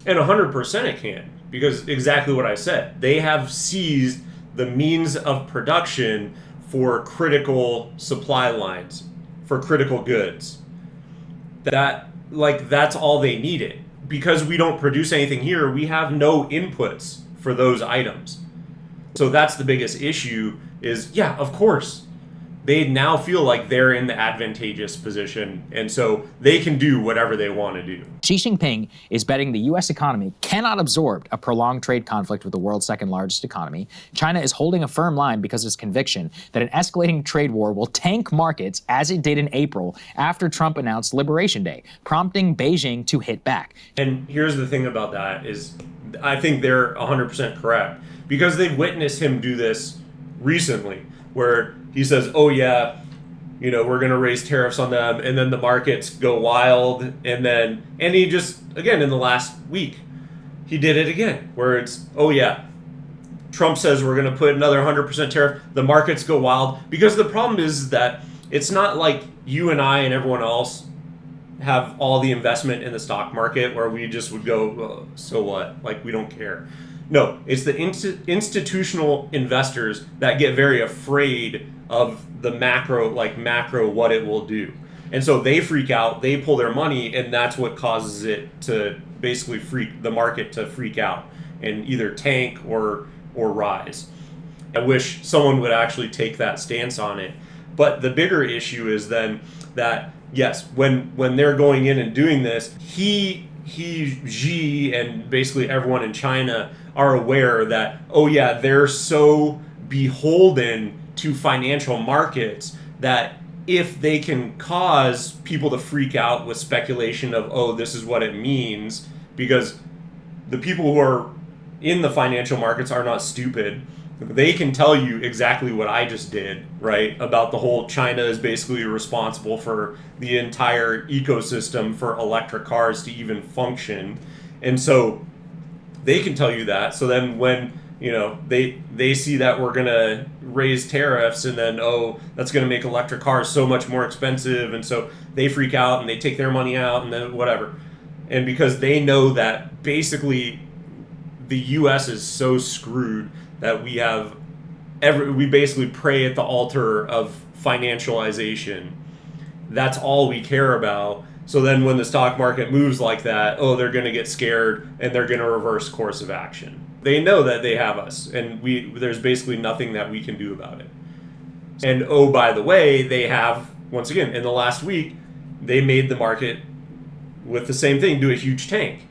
And 100% it can, because exactly what I said. They have seized the means of production for critical supply lines, for critical goods. That's all they needed. Because we don't produce anything here, we have no inputs for those items. So that's the biggest issue is, yeah, of course, they now feel like they're in the advantageous position, and so they can do whatever they want to do. Xi Jinping is betting the U.S. economy cannot absorb a prolonged trade conflict with the world's second largest economy. China is holding a firm line because of its conviction that an escalating trade war will tank markets as it did in April after Trump announced Liberation Day, prompting Beijing to hit back. And here's the thing about that is I think they're 100% correct, because they've witnessed him do this recently, where he says, oh yeah, we're going to raise tariffs on them, and then the markets go wild, and he just, again, in the last week, he did it again, where it's, oh yeah, Trump says we're going to put another 100% tariff, the markets go wild, because the problem is that it's not like you and I and everyone else have all the investment in the stock market where we just would go, well, so what, like we don't care. No, it's the institutional investors that get very afraid of the macro what it will do. And so they freak out, they pull their money, and that's what causes it to basically freak the market to freak out and either tank or rise. I wish someone would actually take that stance on it. But the bigger issue is then that, yes, when they're going in and doing this, Xi, and basically everyone in China are aware that, oh yeah, they're so beholden to financial markets that if they can cause people to freak out with speculation of, oh, this is what it means, because the people who are in the financial markets are not stupid. They can tell you exactly what I just did, right? About the whole China is basically responsible for the entire ecosystem for electric cars to even function. And so they can tell you that. So then when, they see that we're going to raise tariffs, and then, oh, that's going to make electric cars so much more expensive. And so they freak out and they take their money out and then whatever. And because they know that basically the U.S. is so screwed that we basically pray at the altar of financialization. That's all we care about. So then when the stock market moves like that, oh, they're going to get scared and they're going to reverse course of action. They know that they have us, and there's basically nothing that we can do about it. And oh, by the way, they have, once again, in the last week, they made the market with the same thing do a huge tank.